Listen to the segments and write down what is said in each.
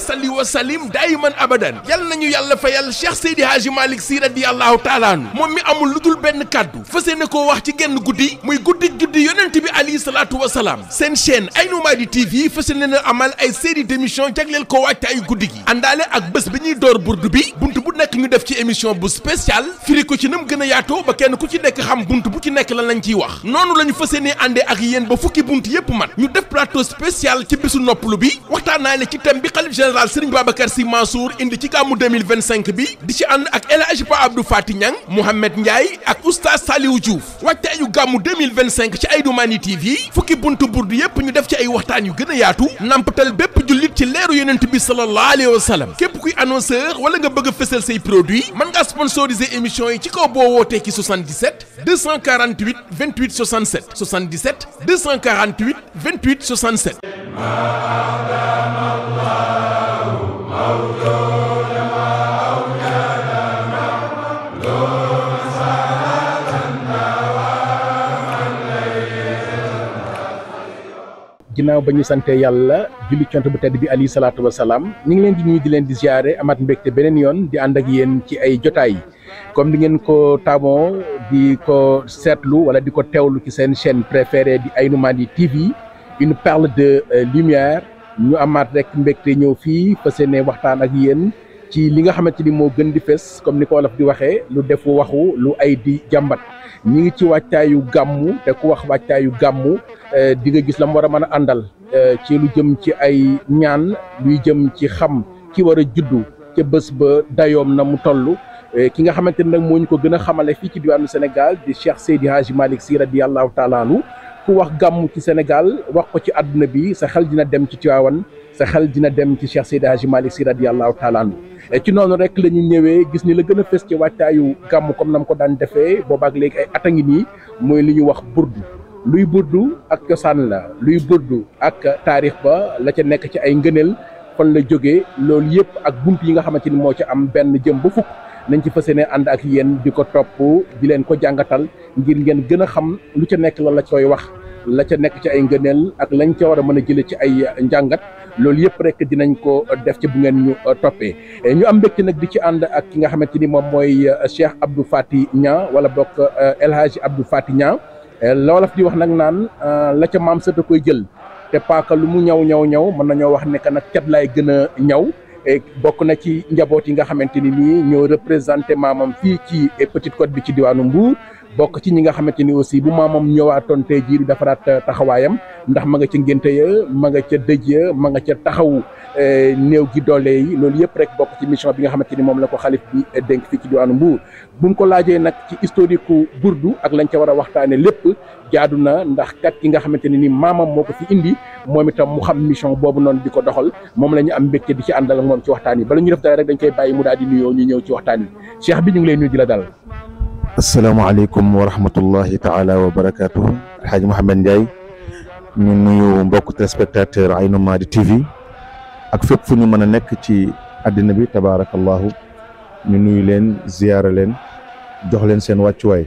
salli wa salim daayiman abadan yal nañu yàlla fayal Cheikh Seydi Hadji Malick Sy radiyallahu taala anhu moom mi amul lu dul benn kàddu fas yéene koo wax ci genn guddi muy guddi yonent bi alayhi salaatu wa salaam seen chaîne Aïnou Mady TV fas yéene amal ay série d'émission jagleel ko wàcc ay guddi gi àndaale ak bés bi ñuy door burdu bi bunt bu nekk ñu def ci émission bu spécial firi ko ci nam gën a yaatoo ba kenn ku ci nekk xam bunt bu ci nekk lan lañ ciy wax noonu la ñu fas yéene àndee ak yéen ba fukki bunt yépp mat ñu def plateau spécial ci bésu noppalu bi waxtaanaale ci thème bi xalif général Serigne Babacar Sy Mansour indi ci gàmmu 2025 bi di ci ànd ak El Hadji Pa Abdou Fati Niang Mouhamed Ndiaye ak oustaz Saliou Diouf waajtaayu gàmmu 2025 ci Aïnou Mady TV fukki buntu burdu yépp ñu def ci ay waxtaan yu gën a yaatu nampatal bépp jullit ci leeru yonent bi sallallahu alayhi wa sallam képp kuy annonceur wala nga bëgg a fësal say produit mën ngaa sponsoriser émission yi ci kaw boo wootee ci 77 248 28 67 77 248 28 67 ginnaaw ba ñu sante yàlla julli cont bu tedd bi alayhi salaatu wa salaam ñu ngi leen di nuyu di leen di ziare amaat mbégte beneen yoon di ànd ak yéen ci ay jotaay comme ni ngeen ko taamoo di ko seetlu wala di ko teewlu ci seen chaîne préférée di Aïnou Mady TV une perle de lumière ñu amaat rek mbégte ñëw fii fas yéene waxtaan ak yéen ci li nga xamante ni moo gën di fes comme ni ko wolof di waxee lu defu waxu lu ay di jàmbat ñi ngi ci wàccaayu gàmmu te ku wax wàccaayu gàmmu di nga gis la mu war a mën a àndal ci lu jëm ci ay ñaan luy jëm ci xam ki war a juddu ca bés ba dayoom na mu toll ki nga xamante ni nag moo ñu ko gën a xamale fii ci diwaanu Sénégal di Cheikh Seydi Hadji Malick Sy radiyallahu taala anhu ku wax gàmmu ci Sénégal wax ko ci àdduna bi sa xel dina dem ci Tiwaawan sa xel dina dem ci Cheikh Seydi Hadji Malick Sy radiyallahu taala anhu ci noonu rek la ñu ñëwee gis ni la gën a fës ci wàccaayu gàmmu comme na mu ko daan defee boobaak léegi ay at a ngi nii mooy li ñu wax burdu luy burdu ak cosaan la luy burdu ak taarix ba la ca nekk ci ay ngëneel fan la jógee loolu yëpp ak bunt yi nga xamante ni moo ci am benn jëm ba fukk nañ ci fas yéene ànd ak yéen di ko topp di leen ko jàngatal ngir ngeen gën a xam lu ca nekk lan la koy wax la ca nekk ci ay ngëneel ak lañ ca war a mën a jële ci ay njàngat loolu yëpp rek dinañ ko def ci bu ngeen ñu toppee ñu am mbégte nag di ci ànd ak ki nga xamante ni moom mooy Cheikh Abdou Fati Niang wala bokk El Hadji Abdou Fati Niang loolaf di wax nag naan la ca maam sa da koy jël te paaka lu mu ñaw mën nañoo wax ne que nag cat laay gën a ñaw bokk na ci njaboot yi nga xamante ni nii ñoo représenté maamam fii ci Petite Côte bi ci diwaanu Mbour bokk ci ñi nga xamante ni aussi bu maamam ñëwaatoon tey jii defaraat taxawaayam ndax ma nga ca ngénte ya ma nga ca dëj ya ma nga ca taxawu néew gi doole yi loolu yëpp rek bokk ci mission bi nga xamante ni moom la ko xalif bi dénk fii ci diwaanu Mbour bu mu ko laajee nag ci historique ku burdu ak lañ ca war a waxtaane lépp jaadu na ndax kat ki nga xamante ne ni maamam moo ko fi indi moom itam mu xam mission boobu noonu di ko doxal moom la ñu am mbégte di ci àndal ak moom ci waxtaan yi bala ñu def dara rek dañ koy bàyyi mu daal di nuyoo ñu ñëw ci waxtaan yi cheikh bi ñu ngi lay nuyu di la dal. asalaamaaleykum wa rahmatullahi taala wa barakaatuhu alxaaji Mouhamed Ndiaye ñu nuyu mbokk téléspectateur Aïnou Mady TV ak fépp fu ñu mën a nekk ci àddina bi tabaarakallahu ñu nuyu leen ziyaara leen jox leen seen wàccuwaay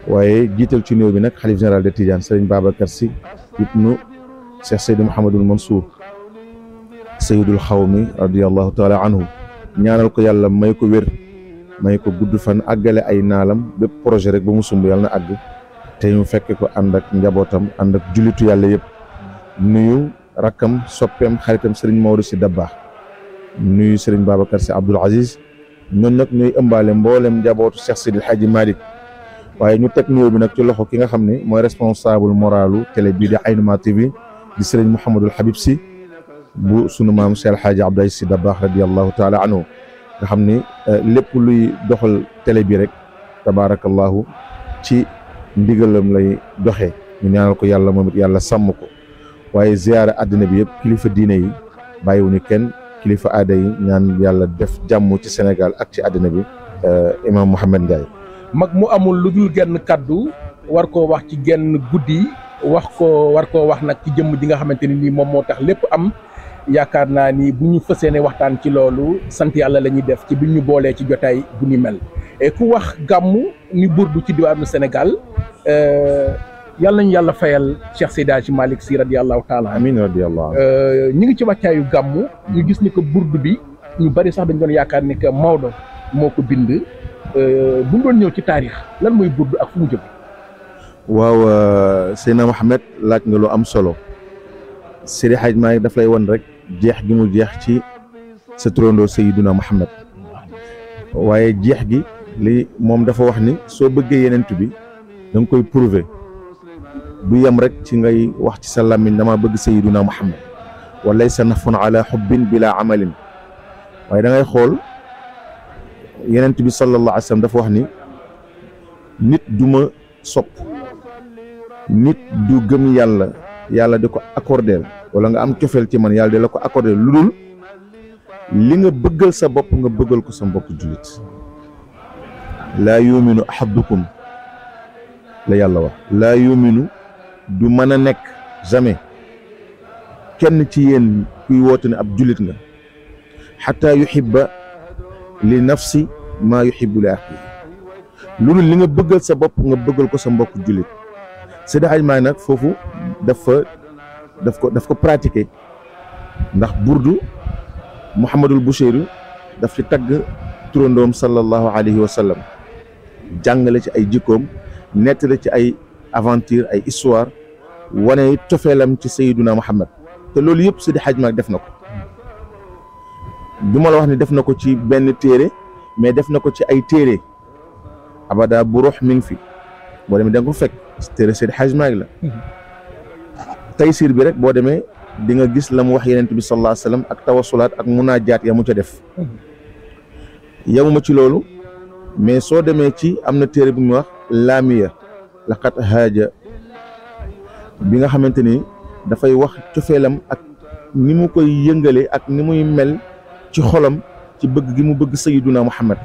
waaye jiital ci néew bi nag xalif général de Tidiane Serigne Babacar Sy ibnu Cheikh Seydi Mouhamadul Mansour Seydul Xawmi radiyallahu taala anhu ñaanal ko yàlla may ko wér may ko gudd fan àggale ay naalam bépp projet rek ba mu sumb yàlla na àgg te ñu fekke ko ànd ak njabootam ànd ak jullitu yàlla yëpp nuyu rakkam soppeem xaritam Serigne Maodo Sy Dabakh nuyu Serigne Babacar Sy Abdoul Aziz ñoon nag ñooy ëmbaale mboolem njabootu Cheikh Seydi El Hadji Malick waaye ñu teg nuyoo bi nag ci loxo ki nga xam ne mooy responsable moralu télé bii di Aïnou Mady TV di Serigne Mouhamadul Habib Sy bu sunu maam Cheikh El Hadji Abdoul Aziz Sy Dabakh radiyallahu taala anhu nga xam ni lépp luy doxal télé bi rek tabaarakallahu ci ndigalam lay doxee ñu ñaanal ko yàlla moom it yàlla sàmm ko waaye ziyaara àddina bi yëpp kilifa diine yi bàyyiwuñu kenn kilifa aada yi ñaan yàlla def jàmm ci Sénégal ak ci àddina bi imam Mouhamed Ndiaye. mag mu amul lu dul genn kaddu war koo wax ci genn guddi war koo wax nag ci jëmm ji nga xamante ni nii moom moo tax lépp am yaakaar naa ni bu ñu fas yéene waxtaan ci loolu sant yàlla la ñuy def ci bi ñu boolee ci jotaay bu ni mel et ku wax gàmmu ni burdu ci diwaanu Sénégal yàlla nañu yàlla fayal Cheikh Seydi Hadji Malick Sy radiyallahu taala amiin radiyallahu ñu ngi ci wàccaayu gàmmu ñu gis ni que burdu bi ñu bari sax dañ doon yaakaar ni que Maodo moo ko bind bu mu doon ñëw ci taarix lan mooy burdu ak fu mu jóge. waaw Seydina Mohamed laaj nga lu am solo Seydi Hadji Malick daf lay won rek jeex gi mu jeex ci sa turandoo Seydina Mohamed waaye jeex gi li moom dafa wax ni soo bëggee yenent bi da nga koy prouver du yem rek ci ngay wax ci sa làmmiñ dama bëgg Seydina Mohamed wa laysa nafun ala xubbin bila amalin waaye da ngay xool yenent bi sallallahu alayhi wa sallam dafa wax ni nit du ma sopp nit du gëm yàlla yàlla di ko accordeel wala nga am cofeel ci man yàlla di la ko accordeel lu dul li nga bëggal sa bopp nga bëggal ko sa mbokk jullit laa yuminu ahadukum la yàlla wax laa yuminu du mën a nekk jamais kenn ci yéen kuy woote ne ab jullit nga xataa yuhibba li nafsi maa yuhibbu li axi lu dul li nga bëggal sa bopp nga bëggal ko sa mbokk jullit Seydi Hadji Malick nag foofu daf ko pratiquer ndax burdu Mouhamadul Bouchayri daf ci tagg turandoom sallallahu alayhi wa sallam jàngale ci ay jikkoom nettali ci ay aventure ay histoire wane cofeelam ci Seydina Mohamed te loolu yëpp Seydi Hadji Malick def na ko du ma la wax ni def na ko ci benn téere mais def na ko ci ay téere abada bu ruux mi ngi fi boo demee da nga ko fekk téere Seydi Hadji Malick la Taysiir bi rek boo demee di nga gis la mu wax yenent bi sallallahu alayhi wa sallam ak tawasulaat ak munaajaat ya mu ca def yamuma ci loolu mais soo demee ci am na téere bu muy wax laamiya laqad haaja bi nga xamante ni dafay wax cofeelam ak ni mu koy yëngale ak ni muy mel ci xolam ci bëgg gi mu bëgg Sayyiduna Muhammad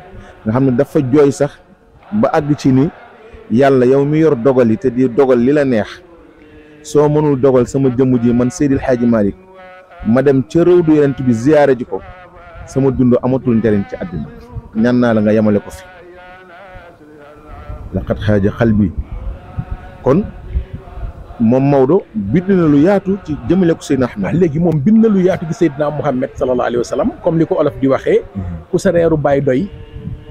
nga xam ne dafa jooy sax ba àgg ci ni yàlla yow mi yor dogal yi te di dogal li la neex soo mënul dogal sama jëmm ji man Seydil Hadji Malick ma dem ca réew du yenent bi ziyaare ji ko sama dund amatul njëriñ ci àddina ñaan naa la nga yemale ko fi laqad xaaja xalbi kon moom Maodo bind na lu yaatu ci jëmale ko Seydina Ahmed léegi moom bind na lu yaatu ci Seydina Mohamed sallallahu alayhi wa sallam comme ni ko olof di waxee ku sa reeru baay doy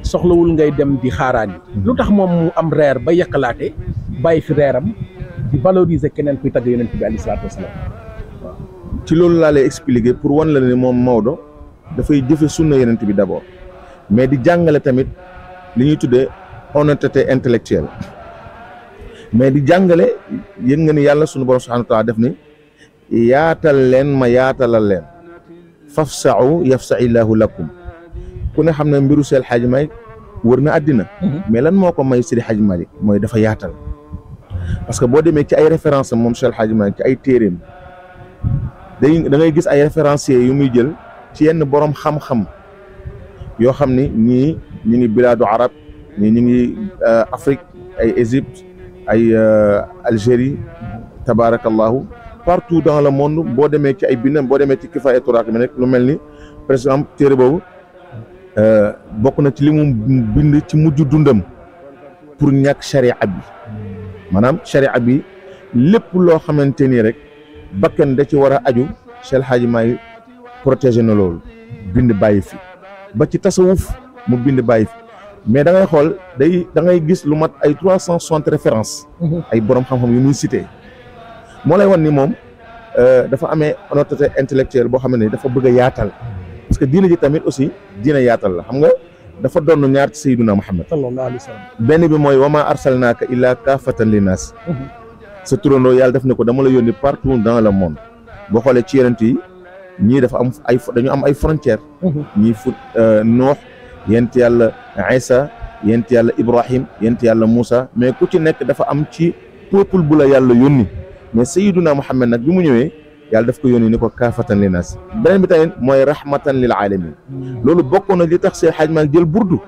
soxlawul ngay dem di xaaraani lu tax moom mu am reer ba yàqalaate bàyyi fi reeram di valoriser keneen kuy tagg yonent bi alayhi salaatu wasalaam ci loolu laa lay expliquer pour wan la ne moom Maodo dafay jëfe sunna yonent bi d'abord mais di jàngale tamit li ñuy tuddee honnêteté intellectuelle mais di jàngale yëg nga ni yàlla sunu borom subhanahu wa taala def ni yaatal leen ma yaatalal leen fafsa'u yafsa'illahu lakum ku ne xam ne mbiru Seydi Hadji Malick wër na àddina mais lan moo ko may Seydi Hadji Malick mooy dafa yaatal parce que boo demee ci ay référence moom Seydi Hadji Malick ci ay téeréem da ngay gis ay référenciers yu muy jël ci yenn borom xam-xam yoo xam ni ñii ñu ngi bilaadu arab ñii ñu ngi Afrique ay Égypte ay Algérie tabarakallahu partout dans le monde boo demee ci ay bindam boo demee ci Kifaayatu Raaqib rek lu mel ni par exemple téere boobu bokk na ci li mu bind ci mujj dundam pour ñàkk sharia bi maanaam sharia bi lépp loo xamante ni rek bakkan da ci war a aju Seydi Hadji Malick protégé na loolu bind bàyyi fi ba ci tasawuf mu bind bàyyi fi mais da ngay xool da ngay gis lu mat ay 360 références ay borom xam-xam yu muy cité moo lay wan ni moom dafa amee honnêteté intellectuelle boo xam ne dafa bëgg a yaatal parce que diina ji tamit aussi diina yaatal la xam nga dafa doon ñaar ci Sayyiduna Muhammad sallallahu alayhi wa sallam benn bi mooy wama arsalnaaka illa kaafatan linnaas sa turandoo yàlla def na ko dama la yónni partout dans le monde boo xoolee ci yonent yi ñii dafa am dañu am ay frontières ñii Nuux yent yàlla Isa yent yàlla Ibrahim yent yàlla Moussa mais ku ci nekk dafa am ci peuple bu la yàlla yónni mais Sayyiduna Muhammad nag bi mu ñëwee yàlla daf ko yónni ni ko kaafatan linnaas beneen bi tamit mooy rahmatan lil alamin loolu bokkoon na li tax Seydi Hadji Malick jël burdu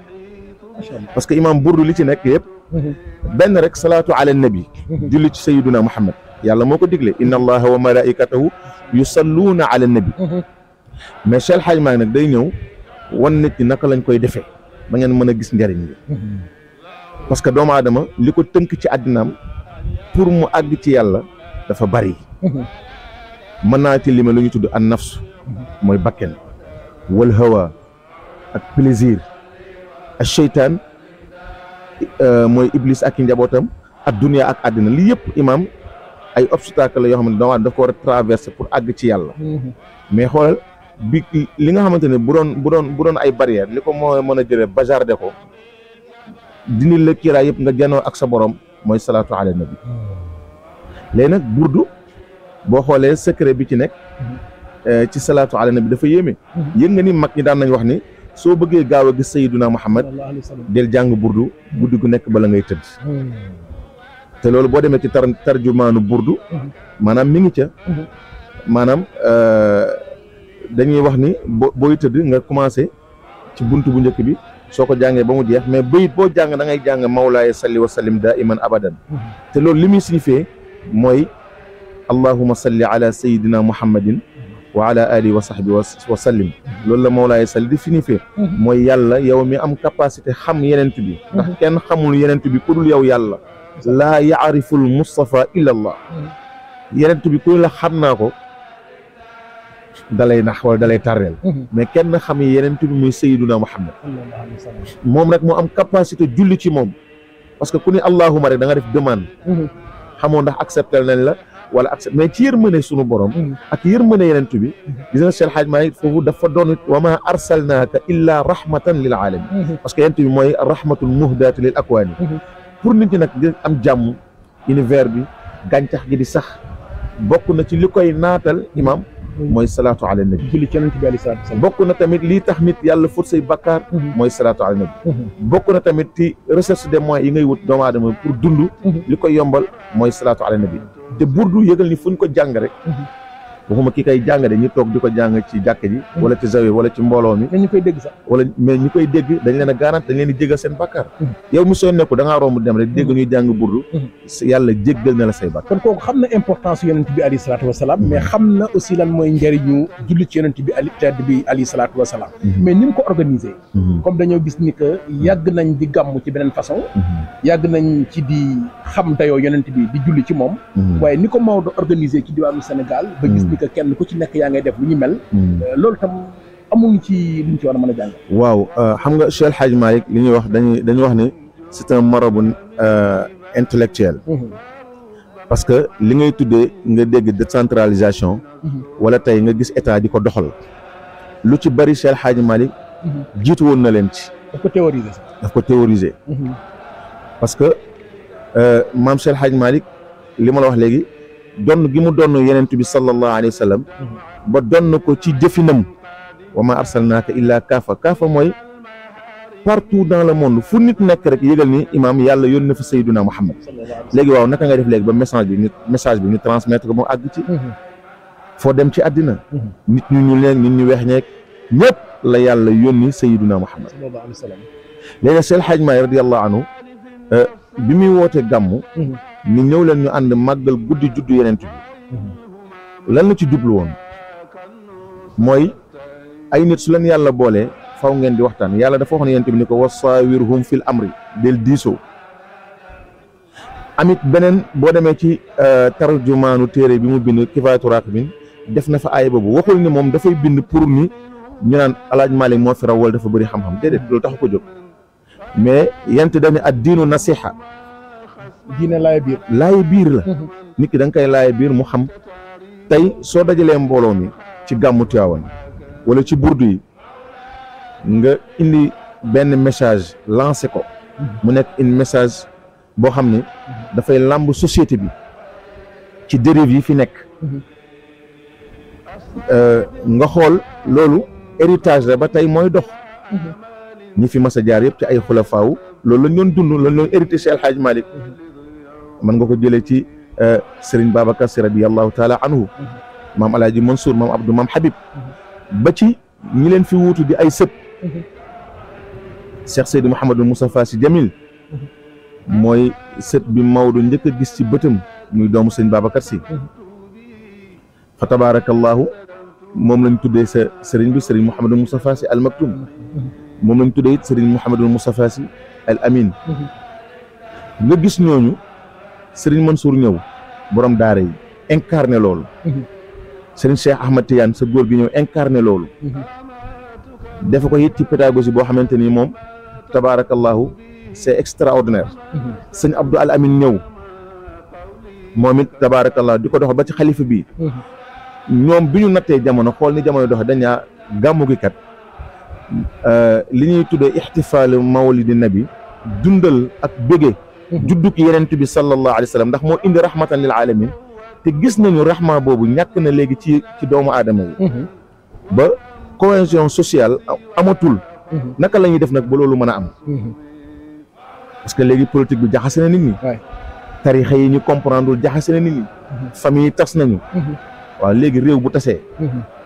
parce que imam burdu li ci nekk yëpp benn rek salaatu ala nabi julli ci Sayyiduna Muhammad yàlla moo ko digle inna allaha wa malaikatahu yusalluuna ala nabi mais Cheikh Hadj Malick nag day ñëw wan nit ñi naka lañ koy defee ba ngeen mën a gis njariñ li parce que doomu aadama li ko tënk ci àddinaam pour mu àgg ci yàlla dafa bari mën naa ci lima lu ñu tudd an nafs mooy bakken wal hawa ak plaisir ak seytaan mooy iblis ak i njabootam ak dunia ak àddina lii yëpp imaam ay obstacle la yoo xam ne doomu aadama daf ko war a traverser pour àgg ci yàlla mais xoolal bi li nga xamante ne bu doon ay barrière li ko moo mën a jëlee bajarde ko dindi la kiiraay yëpp nga janoo ak sa borom mooy salaatu ala nabi léegi nag burdu boo xoolee secret bi ci nekk ci salaatu ala nabi dafa yéeme yëg nga ni mag ñi daan nañ wax ni soo bëggee gaaw a gis sayyiduna Muhammad del jàng burdu guddi gu nekk bala ngay tëdd te loolu boo demee ci tarjumaanu burdu maanaam mi ngi ca maanaam dañuy wax ni booy tëdd nga commencé ci buntu bu njëkk bi soo ko jàngee ba mu jeex mais bayit boo jàng da ngay jàng mawlaaye salli wa sallim daiman abadan te loolu li muy signifié mooy allahuma salli ala sayidina muhammadin wa ala alihi wa sahbi wa sallim loolu la mawlaaye salli di signifié mooy yàlla yow mi am capacité xam yenent bi ndax kenn xamul yenent bi ku dul yow yàlla laa yaariful mustafa illa allah yenent bi ku la xam naa ko dalay nax wala dalay tàrreel mais kenn xam yenent bi muy sayiduna muhammad moom rek moo am capacité julli ci moom parce que ku ni allahuma rek da nga def demande xamoo ndax accepté nañ la wala accepté mais ci yërmande sunu borom ak yërmande yenent bi gis nga Cheikh Hadj Malick foofu dafa doon wa ma arsalnaaka illa rahmatan lil alamin parce que yenent bi mooy rahmatul muhdaati lil akwaani pour nit ñi nag di am jàmm univers bi gàncax gi di sax bokk na ci li koy naatal imam mooy salaatu ala nabi julli ci yonent bi alayhi salaatu wasalaam bokk na tamit lii tax nit yàlla fóot say bakkaar mooy salaatu ala nabi bokk na tamit ci recherche des moyens yi ngay wut doomu aadama pour dund li koy yombal mooy salaatu ala nabi te burdu yëgal ni fu ñu ko jàng rek waxuma ki koy jàng de ñu toog di ko jàng ci jàkk ji wala ci zawiya wala ci mbooloo mi ñu koy dégg sax wala mais ñi koy dégg dañ leen a garanti dañ leen di jéggal seen bàkkaar yow mi soo nekku da ngaa romb dem rek dégg ñuy jàng burdu yàlla jéggal na la say bàkkaar kon kooku xam na importance yonent bi alayhi salaatu wasalaam mais xam na aussi lan mooy njëriñu julli ci yonent bi alayhi salaatu wasalaam mais ni mu ko organisé comme dañoo gis ni que yàgg nañ di gàmm ci beneen façon yàgg nañ ci di xam dayoo yonent bi di julli ci moom waaye ni ko Maodo organisé ci diwaanu Sénégal ba gis que kenn ku ci nekk yaa ngay def lu ñu mel loolu tam amuñu ci luñ ci war a mën a jàng waaw xam nga Cheikh Hadj Malick li ñuy wax dañuy wax ne c'est un marabout intellectuel parce que li ngay tuddee nga dégg décentralisation wala tey nga gis état di ko doxal lu ci bari Cheikh Hadj Malick jiitu woon na leen ci daf ko théoriser parce que maam Cheikh Hadj Malick li ma la wax léegi donn gi mu donn yenent bi sallallahu alayhi wa sallam ba donn ko ci jëfinam wa ma arsalnaaka illa kaafa mooy partout dans le monde fu nit nekk rek yëgal ni imaam yàlla yónni na fa sayyiduna Muhammad léegi waaw naka ngay def léegi ba message bi ñu transmettre ko mu àgg ci foo dem ci àddina nit ñu ñu leen nit ñu weex ñeeg ñëpp la yàlla yónni sayyiduna Muhammad léegi Cheikh Hadj Malick radiyallahu anhu bi muy woote gàmmu ni ñëw leen ñu ànd màggal guddi juddu yenent bi lan la ci jublu woon mooy ay nit su leen yàlla boolee faw ngeen di waxtaan yàlla dafa wax ne yenent bi ni ko wasaawirhum fil amri del diisoo amit beneen boo demee ci tarjumaanu téere bi mu bind kifaayatu raaqibin def na fa aaya boobu waxul ni moom dafay bind pour ni ñu naan alaaj Malick moo fi raw wala dafa bëri xam-xam déedéet loolu taxu ko jóg mais yent daf ne ad diinu nasiha diine laaye biir la nit ki da nga koy laaye biir mu xam tey soo dajalee mbooloo mi ci gàmmu Tiwaawan wala ci burdu yi nga indi benn message lancé ko mu nekk une message boo xam ne dafay làmb société bi ci dérive yi fi nekk nga xool loolu héritage la ba tey mooy dox ñi fi mas a jaar yëpp ci ay xulafaaw loolu lañ doon dund lañ doon hérité Cheikh El Hadj Malick mën nga ko jëlee ci Serigne Babacar Sy radiyallahu taala anhu maam Alaaji Mansour maam Abdou maam Habib ba ci ñi leen fi wuutu di ay sët Cheikh Seydou Mouhamadou Moustapha Sy Jamil mooy sët bi Maodo njëkk a gis ci bëtam muy doomu sëñ Babacar Sy fa tabarakallahu moom lañ tuddee sa sëriñ bi sëriñ Mouhamadul Moustapha Sy Al Maktoum moom lañ tuddee it sëriñ Mouhamadul Moustapha Sy Al Amin nga gis ñooñu sëriñ Mansour ñëw borom daara yi incarné loolu sëriñ Cheikh Ahmad Tidiane sa góor gi ñëw incarné loolu defe ko it ci pédagogie boo xamante ni moom tabarakallahu c'est extraordinaire sëñ Abdou Al Amin ñëw moom it tabarakallahu di ko dox ba ci xalifa bi ñoom bi ñu nattee jamono xool ni jamono doxe dañaa gàmmu gi kat li ñuy tuddee ixtifaal mawlidi nabi dundal ak bége judduk yenent bi sallallahu alayhi wa sallam ndax moo indi rahmatan lil alamin te gis nañu rahma boobu ñàkk na léegi ci doomu aadama yi ba cohésion sociale amatul naka la ñuy def nag ba loolu mën a am parce que léegi politique bi jaxase na nit ñi tarixa yi ñu comprendre jaxase na nit ñi famille yi tas nañu waaw léegi réew bu tasee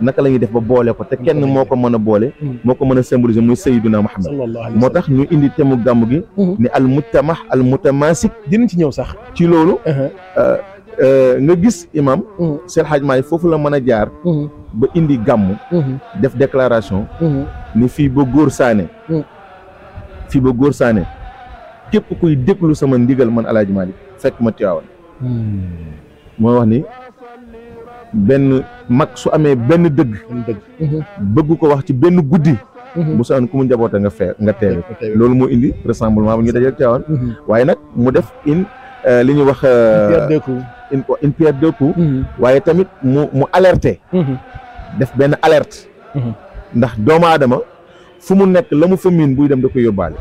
naka la ñuy def ba boole ko te kenn moo ko mën a boole moo ko mën a symboliser muy Sayyiduna Muhammad moo tax ñu indi thème gàmmu gi ni al mujtamah al mutamasik dinañ ci ñëw sax ci loolu nga gis imam Seydi El Hadji Malick foofu la mën a jaar ba indi gàmmu def déclaration ni fii ba góor saane képp kuy déglu sama ndigal man El Hadji Malick fekk ma Tiwaawan moo wax ni benn mag su amee benn dëgg bëgg ko wax ci benn guddi bu sa an ku mu njaboote nga teewe loolu moo indi rassemblement bu ñu dajee Tiwaawan waaye nag mu def li ñuy wax une pierre deux coups waaye tamit mu alerté def benn alerte ndax doomu aadama fu mu nekk la mu fa miin buy dem da koy yóbbaale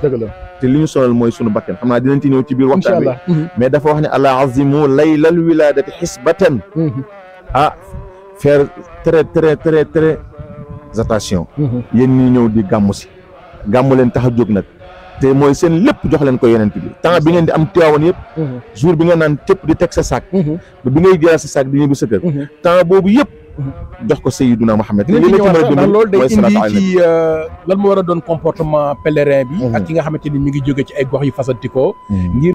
te li ñu sonal mooy sunu bakken xam naa dinañ ci ñëw ci biir waxtaan bi mais dafa wax ne ala azimu laylal wiladati xisbatan faire très attention yéen ñi ñëw di gàmmu si gàmmu leen tax a jóg nag te mooy seen lépp jox leen ko yonent bi temps bi ngeen di am Tiwaawan yëpp jour bi nga naan cëpp di teg sa sac ba bi ngay jëlaat sa sac di ñëw sa kër temps boobu yëpp jox ko Sayyiduna Muhammad loolu day indi ci lan moo war a doon comportement pèlerin bi ak ki nga xamante ni mi ngi jóge ci ay gox yu fasantikoo ngir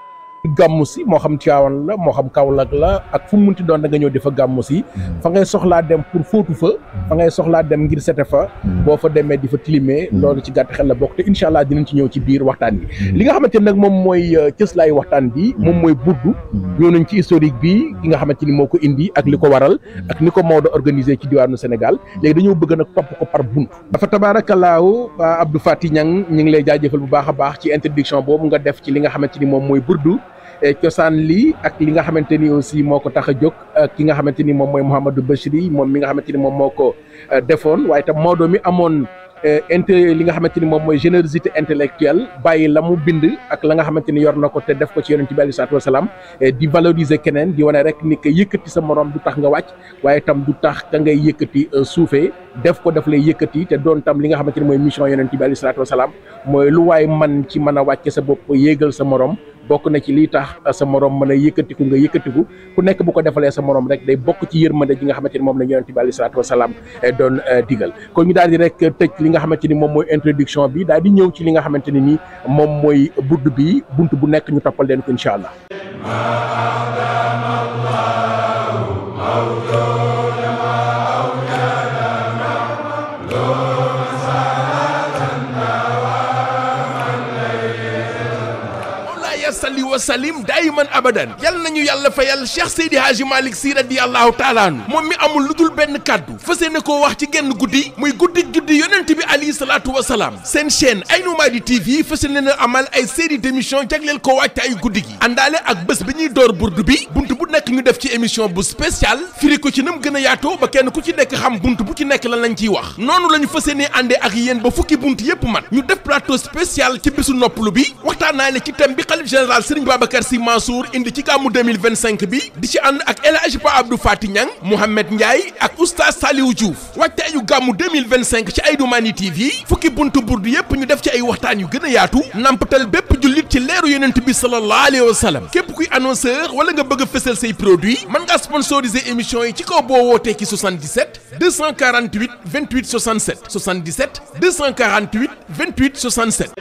gàmmu si moo xam Tiwaawan la moo xam Kaolack la ak fu mu munti doon da nga ñëw di fa gàmmu si fa ngay soxlaa dem pour fóotu fa ngay soxlaa dem ngir sete fa boo fa demee di fa tilimee loolu ci gàtt xel la bokk te incha allah dinañ ci ñëw ci biir waxtaan bi li nga xamante ne nag moom mooy cëslaayu waxtaan bi moom mooy burdu ñëw nañ ci historique bi ki nga xamante ni moo ko indi ak li ko waral ak ni ko Maodo organisé ci diwaanu Sénégal léegi dañoo bëgg nag topp ko par bunt dafa tabaarakallaahu Abdou Faty Niang ñu ngi lay jaajëfal bu baax a baax ci introduction boobu nga def ci li nga xamante ni moom mooy burdu cosaan li ak li nga xamante ni aussi moo ko tax a jóg ki nga xamante ni moom mooy Mouhamadou Bachiri moom mi nga xamante ni moom moo ko defoon waaye tam Maodo mi amoon li nga xamante ni moom mooy générosité intellectuelle bàyyi la mu bind ak la nga xamante ni yor na ko te def ko ci yonent bi alayhi salaatu wasalaam di valoriser keneen di wane rek ni que yëkkati sa morom du tax nga wàcc waaye tam du tax ka ngay yëkkati suufee def ko daf lay yëkkati te doon tam li nga xamante ni mooy mission yonent bi alayhi salaatu wasalaam mooy lu waay man ci mën a wàcce sa bopp yéegal sa morom bokk na ci lii tax sa morom mën a yëkkatiku nga yëkkatiku ku nekk bu ko defalee sa morom rek day bokk ci yërmande ji nga xamante ni moom la yonent bi alayhi salaatu wasalaam doon digal kon ñu daal di rek tëj li nga xamante ni moom mooy introduction bi daal di ñëw ci li nga xamante ni nii moom mooy budd bi bunt bu nekk ñu toppal leen ko incha allah. salli wa salim daayiman abadan yal nañu yàlla fayal Cheikh Seydi Hadji Malick Sy radiyallahu taala anhu moom mi amul lu dul benn kàddu fas yéene koo wax ci genn guddi muy guddi juddi yonent bi alayhi salaatu wa salaam seen chaîne Aïnou Mady TV fas yéene na amal ay série d'émission jagleel ko wàcc ay guddi gi àndaale ak bés bi ñuy door burdu bi buntu bu nekk ñu def ci émission bu spécial firi ko ci nam gën a yaatoo ba kenn ku ci nekk xam buntu bu ci nekk lan lañ ciy wax noonu la ñu fas yéene àndee ak yéen ba fukki buntu yépp mat ñu def plateau spécial ci bésu noppalu bi waxtaanaale ci thème bi xalif général Serigne Babacar Sy Mansour indi ci gàmmu 2025 bi di ci ànd ak El Hadji Pa Abdou Faty Niang Mouhamed Ndiaye ak oustaz Saliou Diouf waajtaayu gàmmu 2025 ci Aïnou Mady TV fukki buntu burdu yépp ñu def ci ay waxtaan yu gën a yaatu nampatal bépp jullit ci leeru yonent bi sallallahu alayhi wa sallam képp kuy annonceur wala nga bëgg a fësal say produit mën ngaa sponsoriser émission yi ci kaw boo wootee ci 77 248 28 67 77 248 28 67